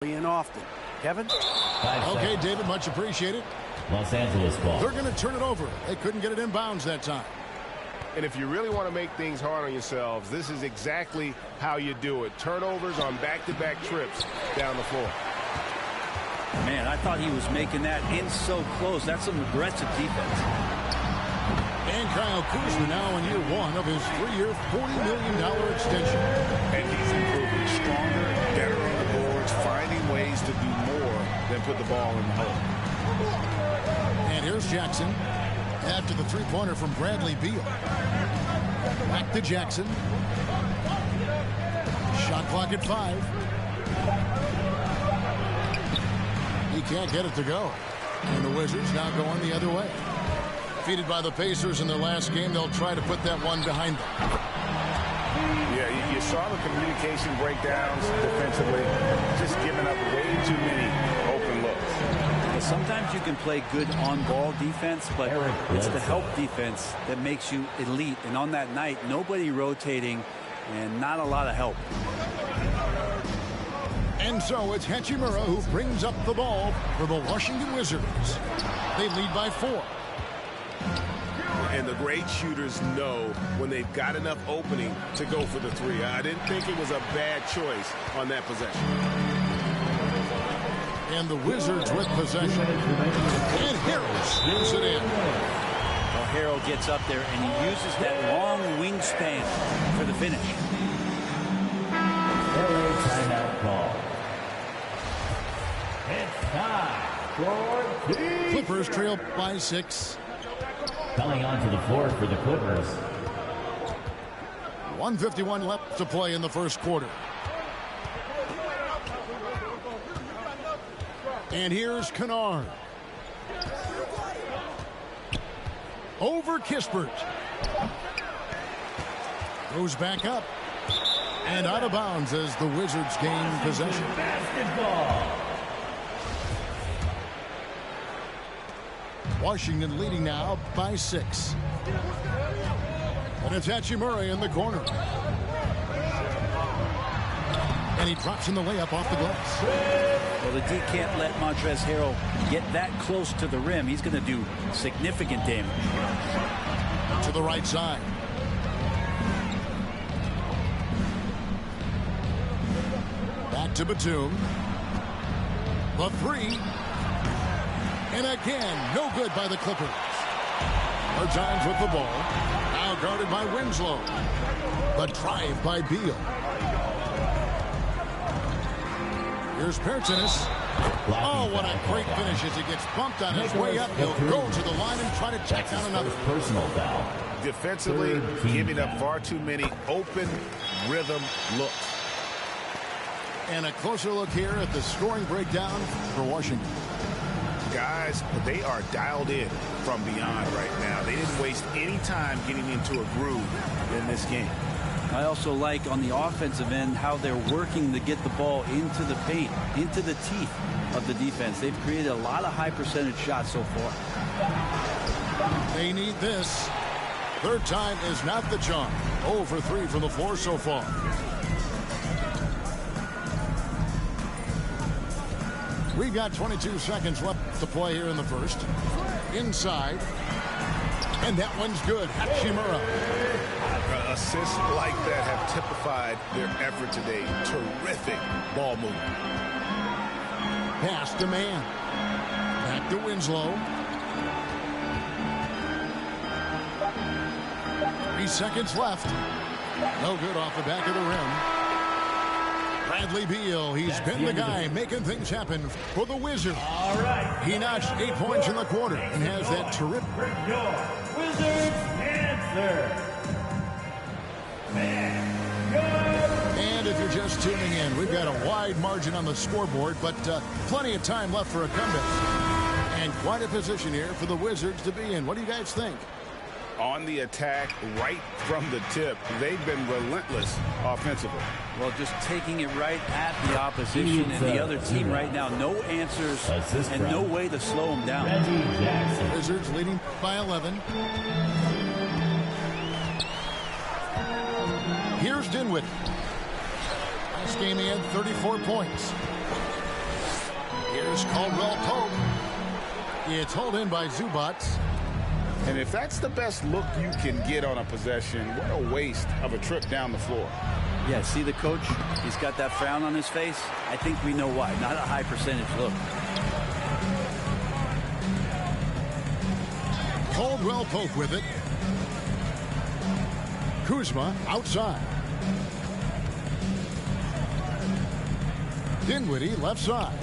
in often. Kevin? Okay, David, much appreciated. Los Angeles ball. They're going to turn it over. They couldn't get it in bounds that time. And if you really want to make things hard on yourselves, this is exactly how you do it. Turnovers on back-to-back trips down the floor. Man, I thought he was making that in so close. That's some aggressive defense. And Kyle Kuzma now in year one of his 3-year, $40 million extension. And he's improving stronger, better on the boards, finding ways to do more than put the ball in the hole. And here's Jackson after the three-pointer from Bradley Beal. Back to Jackson. Shot clock at 5. He can't get it to go. And the Wizards now going the other way. Defeated by the Pacers in their last game, they'll try to put that one behind them. Yeah, you saw the communication breakdowns defensively, just giving up way too many open looks. Sometimes you can play good on-ball defense, but it's the help defense that makes you elite. And on that night, nobody rotating and not a lot of help. And so it's Hachimura who brings up the ball for the Washington Wizards. They lead by 4. And the great shooters know when they've got enough opening to go for the 3. I didn't think it was a bad choice on that possession. And the Wizards with possession. And Harrell screws it in. Well, Harrell gets up there and he uses that long wingspan for the finish. Timeout call. It's time for Clippers trail by 6. Coming onto the floor for the Clippers. 1:51 left to play in the first quarter. And here's Kennard. Over Kispert. Goes back up. And out of bounds as the Wizards gain possession. Basketball. Washington leading now by 6. And it's Hachimura in the corner. And he drops in the layup off the glass. Well, the D can't let Montrezl Harrell get that close to the rim. He's going to do significant damage. To the right side. Back to Batum. The 3. And again, no good by the Clippers. Bertans with the ball. Now guarded by Winslow. The drive by Beal. Here's Pertinis. Oh, what a great finish as he gets bumped on his way up. He'll go to the line and try to check down another. Personal foul. Defensively, giving up far too many open rhythm looks. And a closer look here at the scoring breakdown for Washington. Guys, they are dialed in from beyond right now. They didn't waste any time getting into a groove in this game. I also like on the offensive end how they're working to get the ball into the paint, into the teeth of the defense. They've created a lot of high percentage shots so far. They need this. Third time is not the charm. 0 for 3 from the floor so far. We've got 22 seconds left to play here in the first. Inside. And that one's good. Hachimura. Assists like that have typified their effort today. Terrific ball movement. Pass to man. Back to Winslow. 3 seconds left. No good off the back of the rim. Bradley Beal, he's been the guy making things happen for the Wizards. All right. He notched 8 points in the quarter and has that terrific. Your Wizards answer. And if you're just tuning in, we've got a wide margin on the scoreboard, but plenty of time left for a comeback. And quite a position here for the Wizards to be in. What do you guys think? On the attack right from the tip, they've been relentless offensively. Well, just taking it right at the opposition and the other team right now. No answers and no way to slow them down. Reggie Jackson. Wizards leading by 11. Here's Dinwiddie. Last game he had 34 points. Here's Caldwell Pope. It's hauled in by Zubats. And if that's the best look you can get on a possession, what a waste of a trip down the floor. Yeah, see the coach? He's got that frown on his face. I think we know why. Not a high percentage look. Caldwell Pope with it. Kuzma outside. Dinwiddie left side.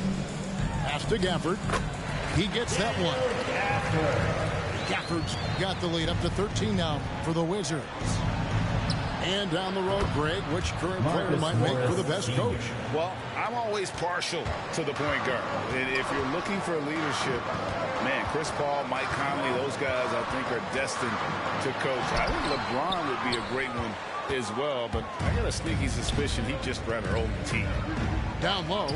Pass to Gafford. He gets that one. Gafford's got the lead up to 13 now for the Wizards. And down the road, Greg, which current player might make for the best coach? Well, I'm always partial to the point guard. And if you're looking for leadership, man, Chris Paul, Mike Conley, those guys I think are destined to coach. I think LeBron would be a great one as well, but I got a sneaky suspicion he'd just rather own the team. Down low.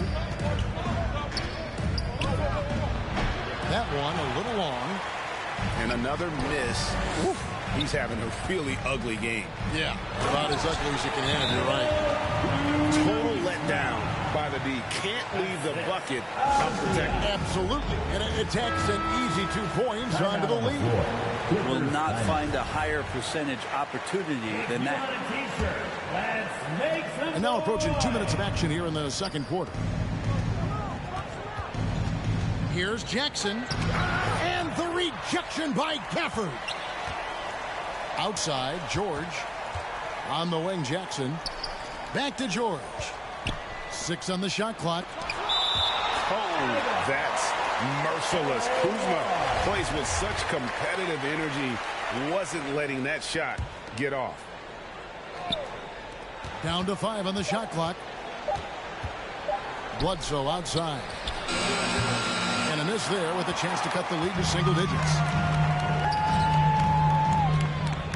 That one a little long. And another miss. Oof. He's having a really ugly game. Yeah, about as ugly as you can have, you're right. Total letdown by the D. Can't leave the bucket unprotected. Absolutely. And it takes an easy 2 points onto the lead. Will not find a higher percentage opportunity than that. And now approaching 2 minutes of action here in the second quarter. Here's Jackson. And the rejection by Gafford. Outside, George. On the wing, Jackson. Back to George. 6 on the shot clock. Oh, that's merciless. Kuzma plays with such competitive energy. Wasn't letting that shot get off. Down to 5 on the shot clock. Bledsoe outside. And a miss there with a chance to cut the lead to single digits.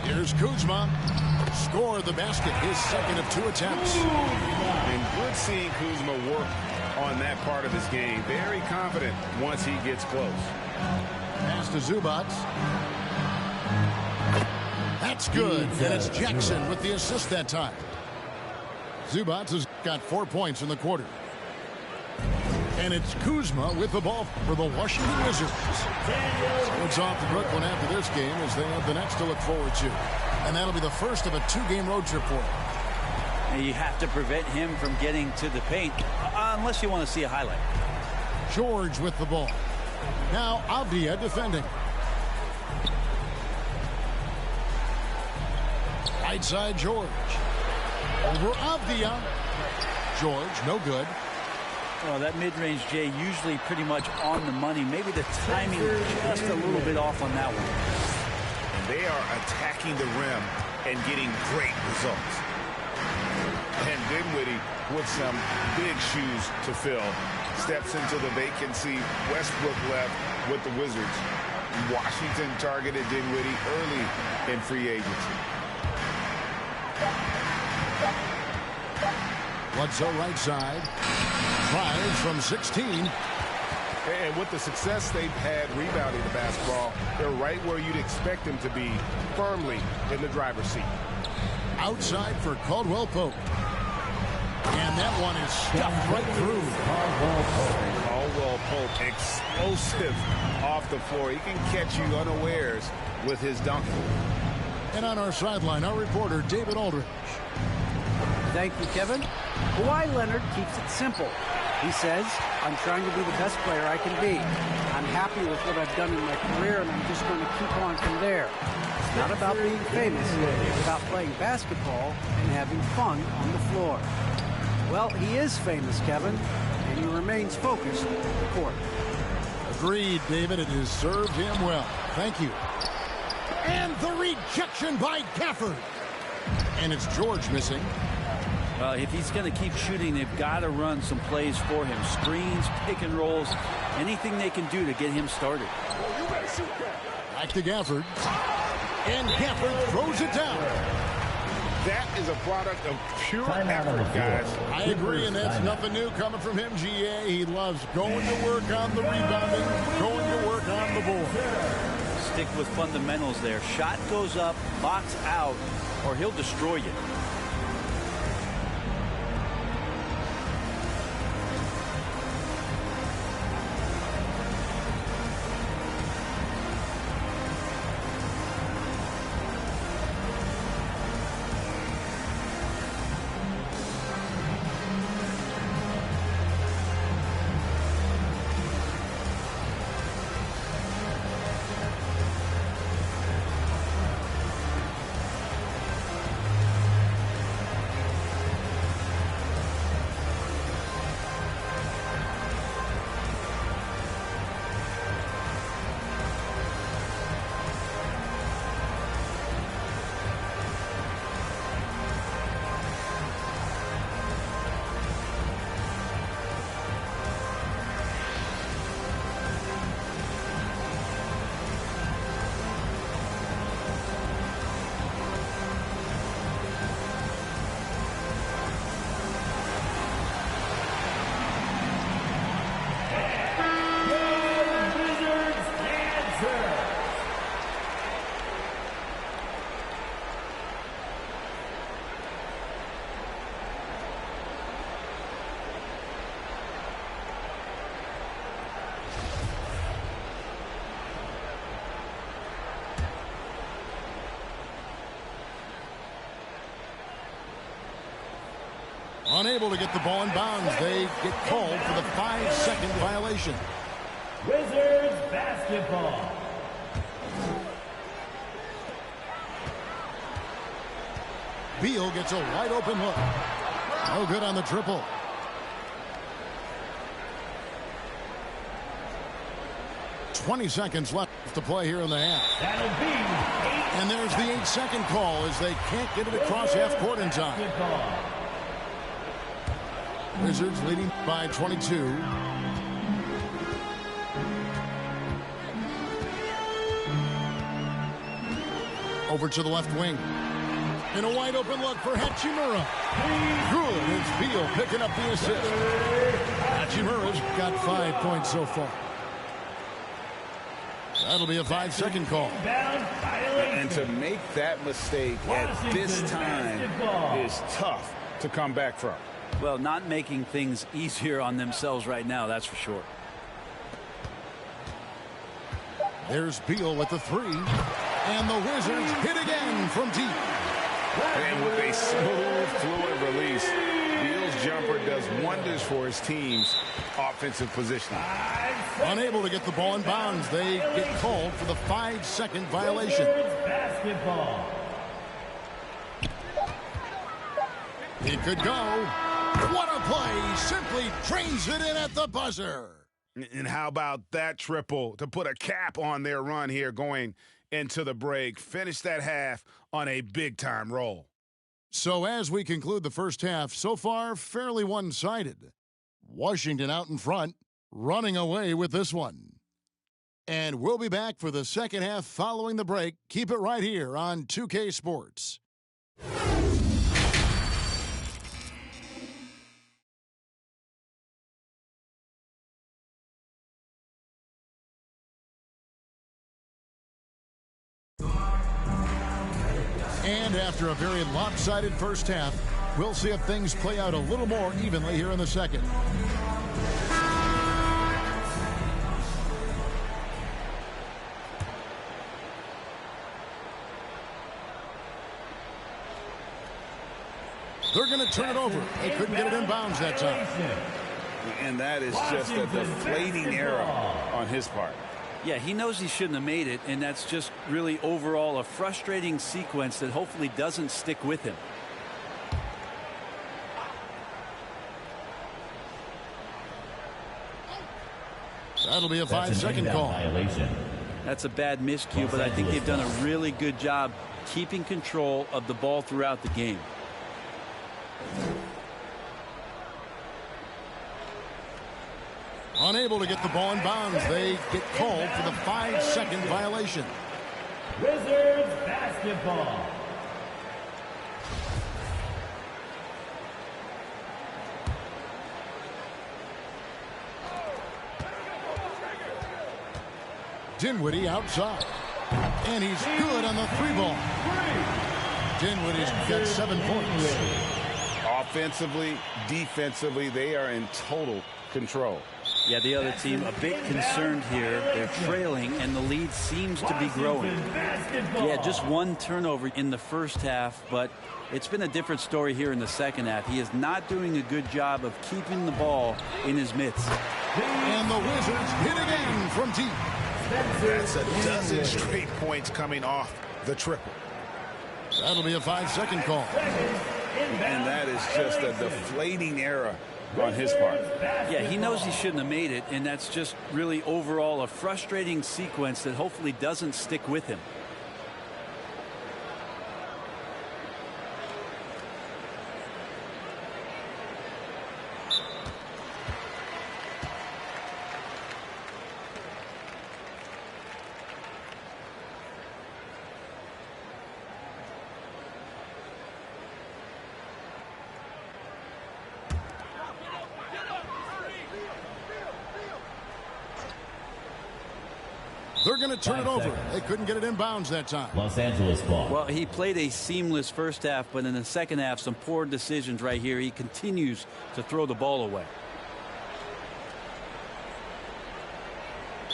Here's Kuzma. Score the basket. His second of 2 attempts. And good seeing Kuzma work on that part of his game. Very confident once he gets close. Pass to Zubats. That's good. And it's Jackson with the assist that time. Zubats has got 4 points in the quarter. And it's Kuzma with the ball for the Washington Wizards. So it's off to Brooklyn after this game as they have the next to look forward to. And that'll be the first of a 2-game road trip for him. And you have to prevent him from getting to the paint unless you want to see a highlight. George with the ball. Now Avdia defending. Right side George. Over Avdia. George, no good. Well, that mid-range, Jay, usually pretty much on the money. Maybe the timing just a little bit off on that one. And they are attacking the rim and getting great results. And Dinwiddie with some big shoes to fill. Steps into the vacancy. Westbrook left with the Wizards. Washington targeted Dinwiddie early in free agency. Bledsoe right side. Drives from 16. And with the success they've had rebounding the basketball, they're right where you'd expect them to be, firmly in the driver's seat. Outside for Caldwell Pope. And that one is stuffed right through. Caldwell Pope, explosive off the floor. He can catch you unawares with his dunk. And on our sideline, our reporter, David Aldridge. Thank you, Kevin. Kawhi Leonard keeps it simple. He says, I'm trying to be the best player I can be. I'm happy with what I've done in my career, and I'm just going to keep on from there. It's not about being famous. It's about playing basketball and having fun on the floor. Well, he is famous, Kevin, and he remains focused on the court. Agreed, David. It has served him well. Thank you. And the rejection by Gafford. And it's George missing. If he's going to keep shooting, they've got to run some plays for him. Screens, pick and rolls, anything they can do to get him started. Back to Gafford. And Gafford throws it down. That is a product of pure effort, guys. I agree, and that's nothing new coming from him, GA. He loves going to work on the rebounding, going to work on the board. Stick with fundamentals there. Shot goes up, box out, or he'll destroy you. Unable to get the ball in bounds. They get called for the 5-second violation. Wizards basketball. Beal gets a wide open look. No good on the triple. "20 seconds left to play here in the half. That'll be 8. And there's the 8-second call as they can't get it across half court in time. Basketball. Wizards leading by 22. Over to the left wing. And a wide open look for Hachimura. Good. It's Beal picking up the assist. Hachimura's got 5 points so far. That'll be a 5-second call. Down violation. And to make that mistake at this time is tough to come back from. Well, not making things easier on themselves right now, that's for sure. There's Beal with the 3. And the Wizards hit again from deep. And with a smooth, fluid release, Beal's jumper does wonders for his team's offensive positioning. Unable to get the ball in bounds. They get called for the 5-second violation. Wizards basketball. It could go. What a play. Simply drains it in at the buzzer. And how about that triple to put a cap on their run here going into the break? Finish that half on a big-time roll. So as we conclude the first half, so far fairly one-sided. Washington out in front, running away with this one. And we'll be back for the second half following the break. Keep it right here on 2K Sports. And after a very lopsided first half, we'll see if things play out a little more evenly here in the second. They're going to turn it over. They couldn't get it in bounds that time. And that is just a deflating error on his part. Yeah, he knows he shouldn't have made it, and that's just really overall a frustrating sequence that hopefully doesn't stick with him. That'll be a 5-second call. Violation. That's a bad miscue, but I think they've done a really good job keeping control of the ball throughout the game. Unable to get the ball in bounds. They get called for the 5-second violation. Wizards basketball. Dinwiddie outside. And he's good on the 3-ball. Dinwiddie's got 7 points. Offensively, defensively, they are in total control. Yeah, the other team a bit concerned here. They're trailing, and the lead seems to be growing. Yeah, just one turnover in the first half, but it's been a different story here in the second half. He is not doing a good job of keeping the ball in his mitts. And the Wizards hit again from deep. That's a dozen straight points coming off the triple. That'll be a 5-second call. And that is just a deflating error on his part. Yeah, he knows he shouldn't have made it, and that's just really overall a frustrating sequence that hopefully doesn't stick with him. They're going to turn it over. They couldn't get it in bounds that time. Los Angeles ball. Well, he played a seamless first half, but in the second half, some poor decisions right here. He continues to throw the ball away.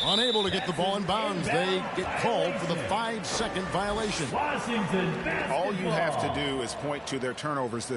Unable to get the ball in bounds. They get called for the 5-second violation. Washington basketball. All you have to do is point to their turnovers